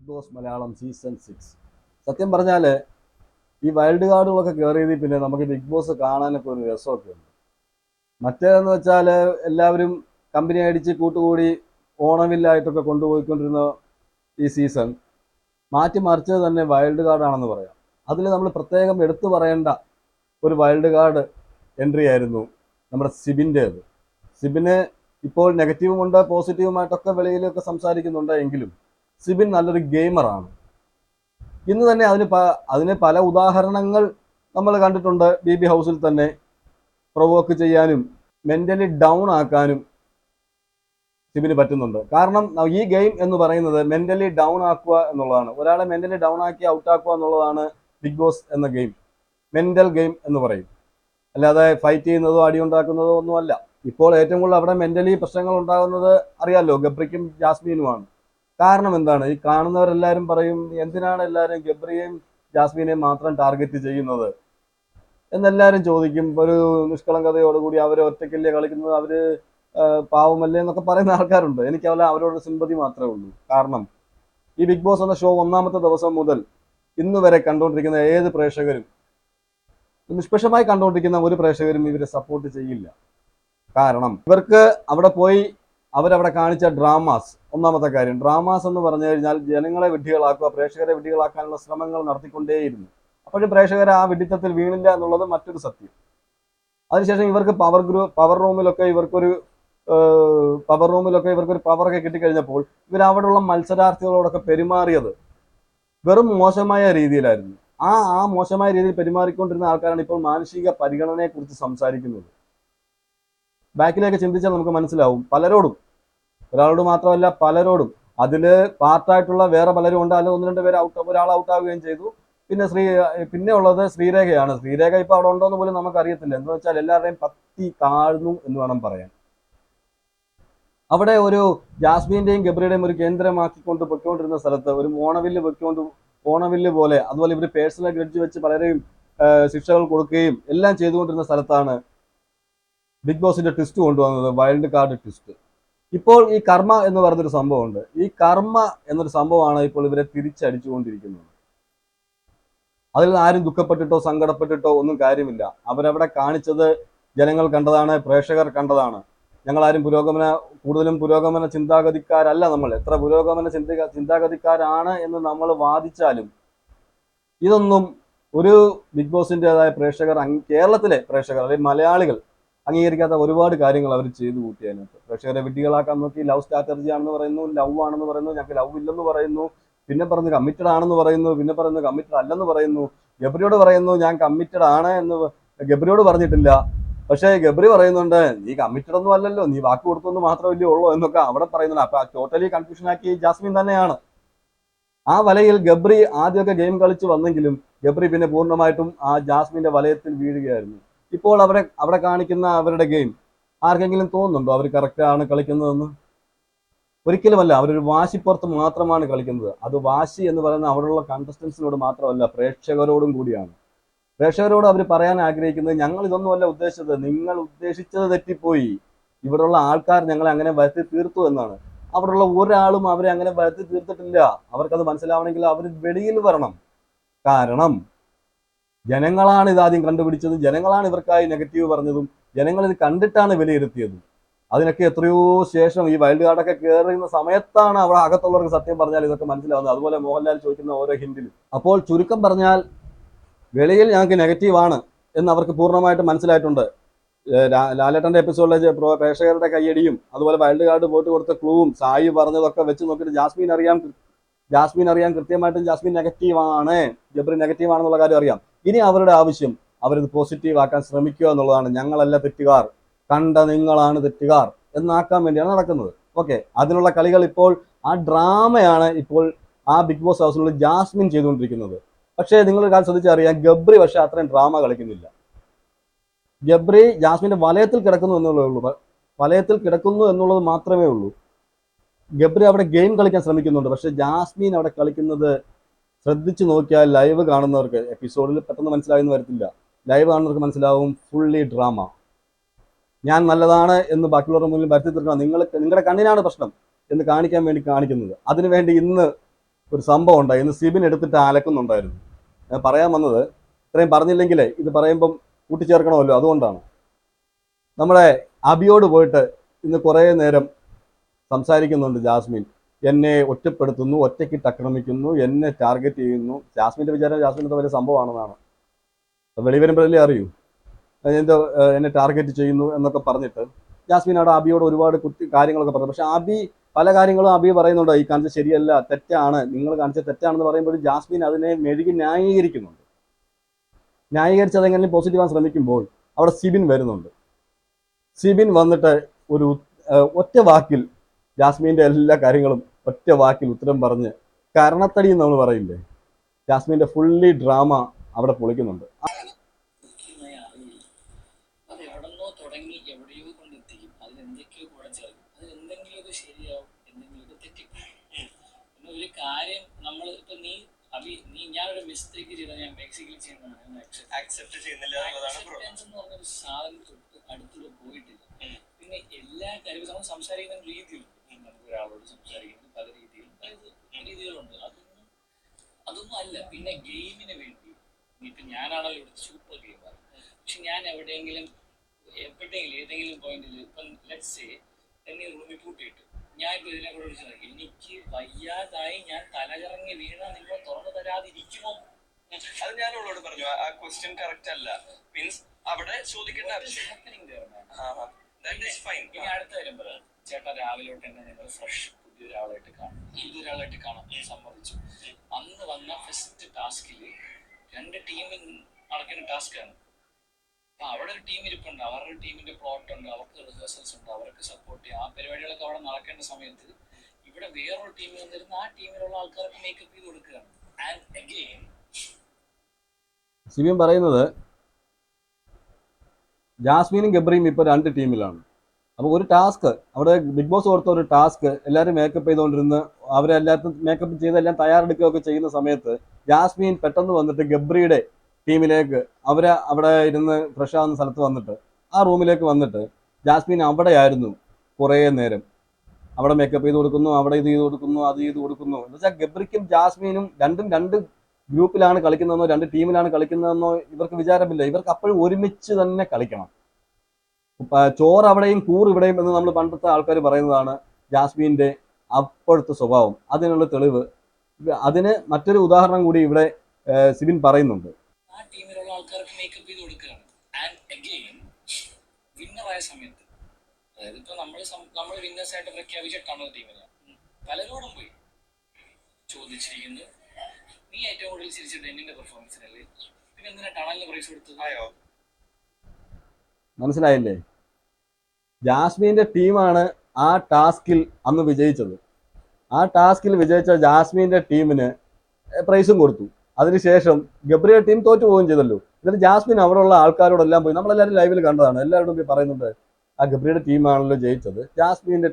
Big boss Malayalam season 6. സത്യം പറഞ്ഞാൽ ഈ വൈൽഡ് കാർഡുകളൊക്കെ കയറിയതിൽ പിന്നെ നമുക്ക് ബിഗ് ബോസ് കാണാനൊക്കെ ഒരു രസമൊക്കെ ഉണ്ട്. മറ്റേതെന്ന് വെച്ചാൽ എല്ലാവരും കമ്പനി അടിച്ച് കൂട്ടുകൂടി ഓണമില്ലായിട്ടൊക്കെ കൊണ്ടുപോയിക്കൊണ്ടിരുന്ന ഈ സീസൺ മാറ്റിമറിച്ചത് തന്നെ വൈൽഡ് കാർഡാണെന്ന് പറയാം. അതിൽ നമ്മൾ പ്രത്യേകം എടുത്തു പറയേണ്ട ഒരു വൈൽഡ് കാർഡ് എൻട്രി ആയിരുന്നു നമ്മുടെ സിബിൻ്റേത്. സിബിന് ഇപ്പോൾ നെഗറ്റീവുമുണ്ട് പോസിറ്റീവുമായിട്ടൊക്കെ വെളിയിലൊക്കെ സംസാരിക്കുന്നുണ്ട്. എങ്കിലും സിബിൻ നല്ലൊരു ഗെയിമറാണ്. ഇന്ന് തന്നെ അതിന് പല ഉദാഹരണങ്ങൾ നമ്മൾ കണ്ടിട്ടുണ്ട്. ബി ഹൗസിൽ തന്നെ പ്രൊവോക്ക് ചെയ്യാനും മെൻ്റലി ഡൗൺ ആക്കാനും സിബിന് പറ്റുന്നുണ്ട്. കാരണം ഈ ഗെയിം എന്ന് പറയുന്നത് മെൻ്റലി ഡൗൺ ആക്കുക എന്നുള്ളതാണ്. ഒരാളെ മെൻ്റലി ഡൗൺ ആക്കി ഔട്ടാക്കുക എന്നുള്ളതാണ് ബിഗ് ബോസ് എന്ന ഗെയിം. മെൻ്റൽ ഗെയിം എന്ന് പറയും, അല്ലാതെ ഫൈറ്റ് ചെയ്യുന്നതോ അടിയുണ്ടാക്കുന്നതോ ഒന്നുമല്ല. ഇപ്പോൾ ഏറ്റവും കൂടുതൽ അവിടെ മെൻ്റലി പ്രശ്നങ്ങൾ ഉണ്ടാകുന്നത് അറിയാമല്ലോ, ഗബ്രിക്കും ജാസ്മീനുമാണ്. കാരണം എന്താണ്? ഈ കാണുന്നവരെല്ലാവരും പറയും, എന്തിനാണ് എല്ലാവരും ഗബ്രിയെയും ജാസ്മീനെയും മാത്രം ടാർഗറ്റ് ചെയ്യുന്നത് എന്നെല്ലാവരും ചോദിക്കും. ഒരു നിഷ്കളങ്കതയോടുകൂടി അവർ ഒറ്റയ്ക്കല്ലേ കളിക്കുന്നത്, അവർ പാവമല്ലേ എന്നൊക്കെ പറയുന്ന ആൾക്കാരുണ്ട്. എനിക്ക് അവരോട് സിമ്പതി മാത്രമേ ഉള്ളൂ. കാരണം ഈ ബിഗ് ബോസ് എന്ന ഷോ ഒന്നാമത്തെ ദിവസം മുതൽ ഇന്ന് വരെ കണ്ടുകൊണ്ടിരിക്കുന്ന ഏത് പ്രേക്ഷകരും, നിഷ്പക്ഷമായി കണ്ടുകൊണ്ടിരിക്കുന്ന ഒരു പ്രേക്ഷകരും ഇവരെ സപ്പോർട്ട് ചെയ്യില്ല. കാരണം ഇവർക്ക് അവിടെ പോയി അവരവിടെ കാണിച്ച ഡ്രാമാസ്, ഒന്നാമത്തെ കാര്യം ഡ്രാമാസ് എന്ന് പറഞ്ഞു കഴിഞ്ഞാൽ ജനങ്ങളെ വിഡ്ഢികളാക്കുക, പ്രേക്ഷകരെ വിഡ്ഢികളാക്കാനുള്ള ശ്രമങ്ങൾ നടത്തിക്കൊണ്ടേയിരുന്നു. അപ്പോഴും പ്രേക്ഷകർ ആ വിഡ്ഢിത്തത്തിൽ വീണില്ല എന്നുള്ളത് മറ്റൊരു സത്യം. അതിനുശേഷം ഇവർക്ക് പവർ റൂമിലൊക്കെ ഇവർക്കൊരു പവറൊക്കെ കിട്ടിക്കഴിഞ്ഞപ്പോൾ ഇവരവിടെയുള്ള മത്സരാർത്ഥികളോടൊക്കെ പെരുമാറിയത് വെറും മോശമായ രീതിയിലായിരുന്നു. ആ മോശമായ രീതിയിൽ പെരുമാറിക്കൊണ്ടിരുന്ന ആൾക്കാരാണ് ഇപ്പോൾ മാനുഷിക പരിഗണനയെക്കുറിച്ച് സംസാരിക്കുന്നത്. ബാക്കിലേക്ക് ചിന്തിച്ചാൽ നമുക്ക് മനസ്സിലാവും. പലരോടും, ഒരാളോട് മാത്രമല്ല പലരോടും, അതിൽ പാർട്ടായിട്ടുള്ള വേറെ പലരും ഉണ്ട്. അതിൽ ഒന്ന് രണ്ട് പേര് ഒരാൾ ഔട്ടാവുകയും ചെയ്തു. പിന്നെ ഉള്ളത് ശ്രീരേഖയാണ്. ശ്രീരേഖ ഇപ്പോൾ അവിടെ ഉണ്ടോ എന്ന് പോലും നമുക്കറിയത്തില്ല. എന്ന് വെച്ചാൽ എല്ലാവരുടെയും പത്തി താഴ്ന്നു എന്ന് വേണം പറയാൻ. അവിടെ ഒരു ജാസ്മീൻ്റെയും ഗബ്രിയുടെയും ഒരു കേന്ദ്രമാക്കിക്കൊണ്ട് പൊയ്ക്കൊണ്ടിരുന്ന സ്ഥലത്ത് ഒരു ഓണവില്ല് പോലെ, അതുപോലെ ഇവർ പേഴ്സണൽ ഗ്രഡ്ജ് വെച്ച് പലരെയും ശിക്ഷകൾ കൊടുക്കുകയും എല്ലാം ചെയ്തുകൊണ്ടിരുന്ന സ്ഥലത്താണ് ബിഗ് ബോസിന്റെ ട്വിസ്റ്റ് കൊണ്ടുവന്നത്, വൈൽഡ് കാർഡ് ട്വിസ്റ്റ്. ഇപ്പോൾ ഈ കർമ്മ എന്ന് പറഞ്ഞൊരു സംഭവമുണ്ട്. ഈ കർമ്മ എന്നൊരു സംഭവമാണ് ഇപ്പോൾ ഇവരെ തിരിച്ചടിച്ചുകൊണ്ടിരിക്കുന്നത്. അതിൽ നിന്ന് ആരും ദുഃഖപ്പെട്ടിട്ടോ സങ്കടപ്പെട്ടിട്ടോ ഒന്നും കാര്യമില്ല. അവരവിടെ കാണിച്ചത് ജനങ്ങൾ കണ്ടതാണ്, പ്രേക്ഷകർ കണ്ടതാണ്. ഞങ്ങളാരും കൂടുതലും പുരോഗമന ചിന്താഗതിക്കാരല്ല. നമ്മൾ എത്ര പുരോഗമന ചിന്താഗതിക്കാരാണ് എന്ന് നമ്മൾ വാദിച്ചാലും ഇതൊന്നും ഒരു ബിഗ് ബോസിൻ്റെതായ പ്രേക്ഷകർ, കേരളത്തിലെ പ്രേക്ഷകർ അല്ലെങ്കിൽ മലയാളികൾ അംഗീകരിക്കാത്ത ഒരുപാട് കാര്യങ്ങൾ അവർ ചെയ്തു കൂട്ടി. അതിനകത്ത് പ്രേക്ഷകരെ വിഡ്ഢികളാക്കാൻ നോക്കി. ലവ് സ്ട്രാറ്റജി ആണെന്ന് പറയുന്നു, ലവ് ആണെന്ന് പറയുന്നു, ഞങ്ങൾക്ക് ലവ് ഇല്ലെന്ന് പറയുന്നു, പിന്നെ പറഞ്ഞ് കമ്മിറ്റഡ് ആണെന്ന് പറയുന്നു, പിന്നെ പറയുന്നു കമ്മിറ്റഡ് അല്ലെന്ന് പറയുന്നു. ഗബ്രിയോട് പറയുന്നു ഞാൻ കമ്മിറ്റഡ് ആണ് എന്ന്. ഗബ്രിയോട് പറഞ്ഞിട്ടില്ല, പക്ഷേ ഗബ്രി പറയുന്നുണ്ട് നീ കമ്മിറ്റഡ് ഒന്നും അല്ലല്ലോ, നീ വാക്ക് കൊടുത്തൊന്ന് മാത്രമല്ലേ ഉള്ളൂ എന്നൊക്കെ അവിടെ പറയുന്നുണ്ട്. അപ്പൊ ടോട്ടലി കൺഫ്യൂഷൻ ആക്കി ജാസ്മിൻ തന്നെയാണ്. ആ വലയിൽ ഗബ്രി ആദ്യമൊക്കെ ഗെയിം കളിച്ച് വന്നെങ്കിലും ഗബ്രി പിന്നെ പൂർണ്ണമായിട്ടും ആ ജാസ്മിന്റെ വലയത്തിൽ വീഴുകയായിരുന്നു. ഇപ്പോൾ അവിടെ കാണിക്കുന്ന അവരുടെ ഗെയിം ആർക്കെങ്കിലും തോന്നുന്നുണ്ടോ അവർ കറക്റ്റാണ് കളിക്കുന്നതെന്ന്? ഒരിക്കലുമല്ല. അവരൊരു വാശിപ്പുറത്ത് മാത്രമാണ് കളിക്കുന്നത്. അത് വാശി എന്ന് പറയുന്നത് അവിടെയുള്ള കണ്ടസ്റ്റൻസിനോട് മാത്രമല്ല, പ്രേക്ഷകരോടും കൂടിയാണ്. പ്രേക്ഷകരോട് അവർ പറയാൻ ആഗ്രഹിക്കുന്നത് ഞങ്ങൾ ഇതൊന്നുമല്ല ഉദ്ദേശിച്ചത്, നിങ്ങൾ ഉദ്ദേശിച്ചത് തെറ്റിപ്പോയി, ഇവിടെയുള്ള ആൾക്കാർ ഞങ്ങളെ അങ്ങനെ വരുത്തി തീർത്തു എന്നാണ്. അവിടെയുള്ള ഒരാളും അവരെ അങ്ങനെ വരുത്തി തീർത്തിട്ടില്ല. അവർക്കത് മനസ്സിലാവണമെങ്കിൽ അവർ വെളിയിൽ വരണം. കാരണം ജനങ്ങളാണ് ഇതാദ്യം കണ്ടുപിടിച്ചത്, ജനങ്ങളാണ് ഇവർക്കായി നെഗറ്റീവ് പറഞ്ഞതും, ജനങ്ങൾ ഇത് കണ്ടിട്ടാണ് വിലയിരുത്തിയതും. അതിനൊക്കെ എത്രയോ ശേഷം ഈ വൈൽഡ് കാർഡൊക്കെ കയറുന്ന സമയത്താണ് അവിടെ അകത്തുള്ളവർക്ക് സത്യം പറഞ്ഞാൽ ഇതൊക്കെ മനസ്സിലാവുന്നത്. അതുപോലെ മോഹൻലാൽ ചോദിക്കുന്ന ഓരോ ഹിന്റിലും. അപ്പോൾ ചുരുക്കം പറഞ്ഞാൽ വെളിയിൽ ഞങ്ങൾക്ക് നെഗറ്റീവാണ് എന്ന് അവർക്ക് പൂർണ്ണമായിട്ട് മനസ്സിലായിട്ടുണ്ട്. ലാലേട്ടൻ്റെ എപ്പിസോഡിലെ പ്രേക്ഷകരുടെ കയ്യടിയും അതുപോലെ വൈൽഡ് കാർഡ് പോയിട്ട് കൊടുത്ത ക്ലൂവും സായി പറഞ്ഞതൊക്കെ വെച്ച് നോക്കിയിട്ട് ജാസ്മിൻ അറിയാം കൃത്യമായിട്ടും ജാസ്മിൻ നെഗറ്റീവാണ്, ഗബ്രി നെഗറ്റീവാണെന്നുള്ള കാര്യം അറിയാം. ഇനി അവരുടെ ആവശ്യം അവരിത് പോസിറ്റീവ് ആക്കാൻ ശ്രമിക്കുക എന്നുള്ളതാണ്. ഞങ്ങളല്ല തെറ്റുകാർ, കണ്ട നിങ്ങളാണ് തെറ്റുകാർ എന്നാക്കാൻ വേണ്ടിയാണ് നടക്കുന്നത്. ഓക്കെ, അതിനുള്ള കളികൾ ഇപ്പോൾ ആ ഡ്രാമയാണ് ഇപ്പോൾ ആ ബിഗ് ബോസ് ഹൗസിനുള്ളിൽ ജാസ്മിൻ ചെയ്തുകൊണ്ടിരിക്കുന്നത്. പക്ഷേ നിങ്ങളൊരു കാര്യം ശ്രദ്ധിച്ചറിയാം, ഗബ്രി പക്ഷേ അത്രയും ഡ്രാമ കളിക്കുന്നില്ല. ഗബ്രി ജാസ്മിന്റെ വലയത്തിൽ കിടക്കുന്നു എന്നുള്ളത് മാത്രമേ ഉള്ളൂ. ഗബ്രി അവിടെ ഗെയിം കളിക്കാൻ ശ്രമിക്കുന്നുണ്ട്. പക്ഷെ ജാസ്മിൻ അവിടെ കളിക്കുന്നത് ശ്രദ്ധിച്ചു നോക്കിയാൽ ലൈവ് കാണുന്നവർക്ക്, എപ്പിസോഡിൽ പെട്ടെന്ന് മനസ്സിലായെന്ന് വരത്തില്ല, ലൈവ് കാണുന്നവർക്ക് മനസ്സിലാവും ഫുള്ളി ഡ്രാമ. ഞാൻ നല്ലതാണ് എന്ന് ബാക്കിയുള്ളവരുടെ മുന്നിൽ വരുത്തി തീർക്കണം, നിങ്ങളുടെ കണ്ണിനാണ് പ്രശ്നം എന്ന് കാണിക്കാൻ വേണ്ടി കാണിക്കുന്നത്. അതിനുവേണ്ടി ഇന്ന് ഒരു സംഭവം ഉണ്ടായി. ഇന്ന് സിബിൻ എടുത്തിട്ട് അലക്കുന്നുണ്ടായിരുന്നു. ഞാൻ പറയാൻ വന്നത്, ഇത്രയും പറഞ്ഞില്ലെങ്കിലേ ഇത് പറയുമ്പം കൂട്ടിച്ചേർക്കണമല്ലോ, അതുകൊണ്ടാണ്. നമ്മളെ അബിയോട് പോയിട്ട് ഇന്ന് കുറേ നേരം സംസാരിക്കുന്നുണ്ട് ജാസ്മിൻ. എന്നെ ഒറ്റപ്പെടുത്തുന്നു, ഒറ്റയ്ക്കിട്ട് ആക്രമിക്കുന്നു, എന്നെ ടാർഗറ്റ് ചെയ്യുന്നു. ജാസ്മിൻ്റെ വിചാരം ജാസ്മിൻ്റെ വലിയ സംഭവമാണെന്നാണ്. വെളി വരുമ്പോഴല്ലേ അറിയൂ എന്തോ എന്നെ ടാർഗറ്റ് ചെയ്യുന്നു എന്നൊക്കെ പറഞ്ഞിട്ട് ജാസ്മിൻ അവിടെ അബിയോട് ഒരുപാട് കാര്യങ്ങളൊക്കെ പറഞ്ഞു. പക്ഷെ അബി പല കാര്യങ്ങളും അബി പറയുന്നുണ്ട്, ഈ കാണിച്ച ശരിയല്ല, തെറ്റാണ്, നിങ്ങൾ കാണിച്ച തെറ്റാണെന്ന് പറയുമ്പോൾ ജാസ്മിൻ അതിനെ മെഴുകി ന്യായീകരിക്കുന്നുണ്ട്. ന്യായീകരിച്ച് അതെങ്ങനെ പോസിറ്റീവാൻ ശ്രമിക്കുമ്പോൾ അവിടെ സിബിൻ വരുന്നുണ്ട്. സിബിൻ വന്നിട്ട് ഒരു ഒറ്റ വാക്കിൽ ജാസ്മിൻ്റെ എല്ലാ കാര്യങ്ങളും ഒറ്റ വാക്കിൽ ഉത്തരം പറഞ്ഞ് കരണത്തടി എന്ന് നമ്മൾ പറയില്ലേ, ജാസ്മിൻ്റെ ഫുള്ളി ഡ്രാമ അവിടെ പൊളിക്കുന്നുണ്ട്. കാര്യം നമ്മൾ ഇപ്പൊ നീ ഞാനൊരു മിസ്റ്റേക്ക് ചെയ്താൽ ഞാൻ ബേസിക്കലി ചെയ്യുന്നതാണ് ആക്സെപ്റ്റ് ചെയ്യുന്നില്ല എന്ന് പറഞ്ഞൊരു സാധനം അടുത്തൂടെ പോയിട്ടില്ല. പിന്നെ എല്ലാ കാര്യവും നമ്മൾ സംസാരിക്കുന്ന രീതിയിലുണ്ട്. നമുക്ക് ഒരാളോട് സംസാരിക്കുന്നത് പല രീതികളുണ്ട്. അതൊന്നും അല്ല. പിന്നെ ഗെയിമിന് വേണ്ടി ഇപ്പൊ ഞാനാണല്ലോ ഇവിടെ സൂപ്പർ ഗെയിമർ. പക്ഷെ ഞാൻ എവിടെയെങ്കിലും ഏതെങ്കിലും പോയിന്റിൽ ഇപ്പം ലെറ്റ്സ് സേ എന്നെ റൂമിൽ പൂട്ടിയിട്ടു, ഞാൻ ഇപ്പൊ ഇതിനെ കൂടെ വിളിച്ചു നോക്കി, എനിക്ക് വയ്യാതായി ഞാൻ തലകറങ്ങി വീണ നിങ്ങൾ തുറന്നു തരാതിരിക്കുമോ? അത് ഞാൻ അവളോട് പറഞ്ഞു, ആ ക്വസ്റ്റ്യൻ കറക്റ്റ് അല്ല. മീൻസ് അവിടെ ചോദിക്കേണ്ട ഇനി അടുത്ത കാര്യം പറയാം. ചേട്ടാ രാവിലെ തൊട്ട് തന്നെ നിങ്ങൾ ഫ്രഷ് പുതിയൊരാളായിട്ട് കാണാം സമ്മതിച്ചു. അന്ന് വന്ന ഫസ്റ്റ് ടാസ്കില് 2 ടീമിൽ നടക്കുന്ന ടാസ്കാണ്. അപ്പൊ അവിടെ ഒരു ടീം ഇരിപ്പുണ്ട്, അവരുടെ ടീമിന്റെ പ്ലോട്ട് ഉണ്ട്, അവർക്ക് റിഹേഴ്സൽസ് ഉണ്ട്, അവർക്ക് സപ്പോർട്ട് ചെയ്യാം. ആ പരിപാടികളൊക്കെ അവിടെ നടക്കേണ്ട സമയത്ത് ഇവിടെ വേറൊരു ടീമിൽ വന്നിരുന്ന ആ ടീമിലുള്ള ആൾക്കാർക്ക് മേക്കപ്പ് ചെയ്ത് കൊടുക്കുകയാണ്. ആൻഡ് അഗെയിൻ സിബിൻ പറയുന്നത് ജാസ്മിനും ഗബ്രിയും ഇപ്പോൾ 2 ടീമിലാണ്. അപ്പോൾ ഒരു ടാസ്ക് അവിടെ ബിഗ് ബോസ് കൊടുത്ത ഒരു ടാസ്ക് എല്ലാവരും മേക്കപ്പ് ചെയ്തുകൊണ്ടിരുന്ന് അവരെല്ലാത്തും മേക്കപ്പ് ചെയ്ത് എല്ലാം തയ്യാറെടുക്കുകയൊക്കെ ചെയ്യുന്ന സമയത്ത് ജാസ്മിൻ പെട്ടെന്ന് വന്നിട്ട് ഗബ്രിയുടെ ടീമിലേക്ക് അവിടെ ഇരുന്ന് ഫ്രഷ് ആവുന്ന സ്ഥലത്ത് വന്നിട്ട് ആ റൂമിലേക്ക് വന്നിട്ട് ജാസ്മിൻ അവിടെയായിരുന്നു കുറേ നേരം. അവിടെ മേക്കപ്പ് ചെയ്ത് കൊടുക്കുന്നു, അവിടെ ഇത് ചെയ്ത് കൊടുക്കുന്നു, അത് ചെയ്ത് കൊടുക്കുന്നു. എന്ന് വെച്ചാൽ ഗബ്രിക്കും ജാസ്മിനും രണ്ടും 2 ഗ്രൂപ്പിലാണ് കളിക്കുന്നതെന്നോ 2 ടീമിലാണ് കളിക്കുന്നതെന്നോ ഇവർക്ക് വിചാരമില്ല. ഇവർക്ക് അപ്പോഴും ഒരുമിച്ച് തന്നെ കളിക്കണം. ചോറ് അവിടെയും കൂറ് ഇവിടെയും എന്ന് നമ്മൾ പണ്ടത്തെ ആൾക്കാർ പറയുന്നതാണ് ജാസ്മിൻ്റെ അപ്പോഴത്തെ സ്വഭാവം. അതിനുള്ള തെളിവ്, അതിന് മറ്റൊരു ഉദാഹരണം കൂടി ഇവിടെ സിബിൻ പറയുന്നുണ്ട്. ആ ടീമിലുള്ള ആൾക്കാർക്ക് മേക്കപ്പ് ചെയ്ത് കൊടുക്കുകയാണ്. ആൻഡ് അഗെയിൻ വിന്നറായ സമയത്ത്, അതായത് ഇപ്പൊ നമ്മൾ വിന്നേഴ്സ് ആയിട്ട് പ്രഖ്യാപിച്ചിട്ടാണോ ടീമിനെ പലരോടും പോയി ചോദിച്ചിരിക്കുന്നു, നീ ഏറ്റവും കൂടുതൽ ചിരിച്ചിട്ട് എന്നിന്റെ പെർഫോമൻസിനല്ലേ, പിന്നെ എന്തിനാ ടണലിന് പ്രൈസ് കൊടുത്തത്? മനസ്സിലായില്ലേ? ജാസ്മിൻ്റെ ടീമാണ് ആ ടാസ്കിൽ അന്ന് വിജയിച്ചത്. ആ ടാസ്കിൽ വിജയിച്ച ജാസ്മിൻ്റെ ടീമിന് പ്രൈസും കൊടുത്തു. അതിനുശേഷം ഗബ്രിയുടെ ടീം തോറ്റു പോവുകയും ചെയ്തല്ലോ. എന്നിട്ട് ജാസ്മിൻ അവിടെയുള്ള ആൾക്കാരോടെല്ലാം പോയി, നമ്മളെല്ലാവരും ലൈവിൽ കണ്ടതാണ്, എല്ലാവരോടും പോയി പറയുന്നുണ്ട് ആ ഗബ്രിയുടെ ടീമാണല്ലോ ജയിച്ചത്, ജാസ്മിൻ്റെ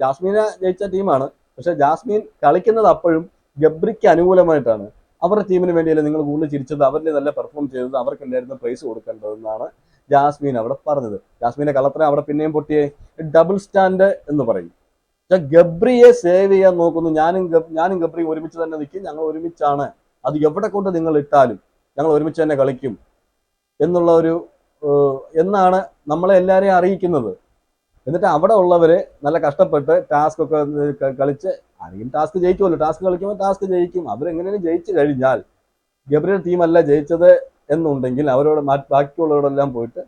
ജാസ്മിനെ ജയിച്ച ടീമാണ്. പക്ഷെ ജാസ്മിൻ കളിക്കുന്നത് അപ്പോഴും ഗബ്രിക്ക് അനുകൂലമായിട്ടാണ്. അവരുടെ ടീമിന് വേണ്ടിയല്ലേ നിങ്ങൾ കൂടുതൽ ചിരിച്ചത്, അവരുടെ നല്ല പെർഫോം ചെയ്തത്, അവർക്കെല്ലായിരുന്നു പ്രൈസ് കൊടുക്കേണ്ടതെന്നാണ് ജാസ്മിൻ അവിടെ പറഞ്ഞത്. ജാസ്മിന്റെ കള്ളത്തരം അവിടെ പിന്നെയും പൊട്ടിയേ. ഡബിൾ സ്റ്റാൻഡ് എന്ന് പറയും. ഗബ്രിയെ സേവ് ചെയ്യാൻ നോക്കുന്നു. ഞാനും ഗബ്രി ഒരുമിച്ച് തന്നെ നിൽക്കും, ഞങ്ങൾ ഒരുമിച്ചാണ്, അത് എവിടെ കൊണ്ട് നിങ്ങൾ ഇട്ടാലും ഞങ്ങൾ ഒരുമിച്ച് തന്നെ കളിക്കും എന്നുള്ള എന്നാണ് നമ്മളെ എല്ലാവരെയും അറിയിക്കുന്നത്. എന്നിട്ട് അവിടെ ഉള്ളവര് നല്ല കഷ്ടപ്പെട്ട് ടാസ്ക് ഒക്കെ കളിച്ച് ആരെങ്കിലും ടാസ്ക് ജയിക്കുമല്ലോ, ടാസ്ക് കളിക്കുമ്പോൾ ടാസ്ക് ജയിക്കും. അവരെങ്ങനെയും ജയിച്ചു കഴിഞ്ഞാൽ ഗബ്രിയുടെ ടീമല്ല ജയിച്ചത് എന്നുണ്ടെങ്കിൽ അവരോട് ബാക്കിയുള്ളവരോടെല്ലാം പോയിട്ട്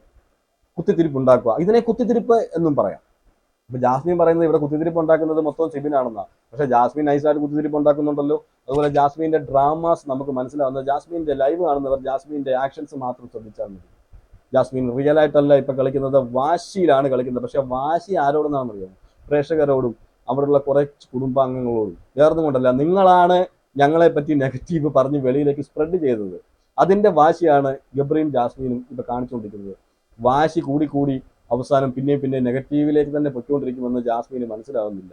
കുത്തിത്തിരിപ്പ് ഉണ്ടാക്കുക. ഇതിനെ കുത്തിത്തിരിപ്പ് എന്നും പറയാം. ഇപ്പൊ ജാസ്മിൻ പറയുന്നത് ഇവിടെ കുത്തിത്തിരിപ്പ് ഉണ്ടാക്കുന്നത് മൊത്തം സിബിനാണെന്നാണ്. പക്ഷെ ജാസ്മിൻ നൈസായിട്ട് കുത്തിത്തിരിപ്പ് ഉണ്ടാക്കുന്നുണ്ടല്ലോ. അതുപോലെ ജാസ്മിന്റെ ഡ്രാമാസ് നമുക്ക് മനസ്സിലാവുന്നത്, ജാസ്മിന്റെ ലൈവ് കാണുന്നവർ ജാസ്മിന്റെ ആക്ഷൻസ് മാത്രം ശ്രദ്ധിച്ചാൽ മതി. ജാസ്മിൻ റിയൽ ആയിട്ടല്ല ഇപ്പൊ കളിക്കുന്നത്, വാശിയിലാണ് കളിക്കുന്നത്. പക്ഷെ വാശി ആരോടെന്നാണെന്ന് അറിയാം? പ്രേക്ഷകരോടും അവിടെയുള്ള കുറച്ച് കുടുംബാംഗങ്ങളോടും. വേറൊന്നും കൊണ്ടല്ല, നിങ്ങളാണ് ഞങ്ങളെ പറ്റി നെഗറ്റീവ് പറഞ്ഞ് വെളിയിലേക്ക് സ്പ്രെഡ് ചെയ്തത്. അതിന്റെ വാശിയാണ് ഗബ്രിയും ജാസ്മിനും ഇപ്പൊ കാണിച്ചുകൊണ്ടിരിക്കുന്നത്. വാശി കൂടി അവസാനം പിന്നെ നെഗറ്റീവിലേക്ക് തന്നെ പൊയ്ക്കൊണ്ടിരിക്കുമെന്ന് ജാസ്മിന് മനസ്സിലാവുന്നില്ല.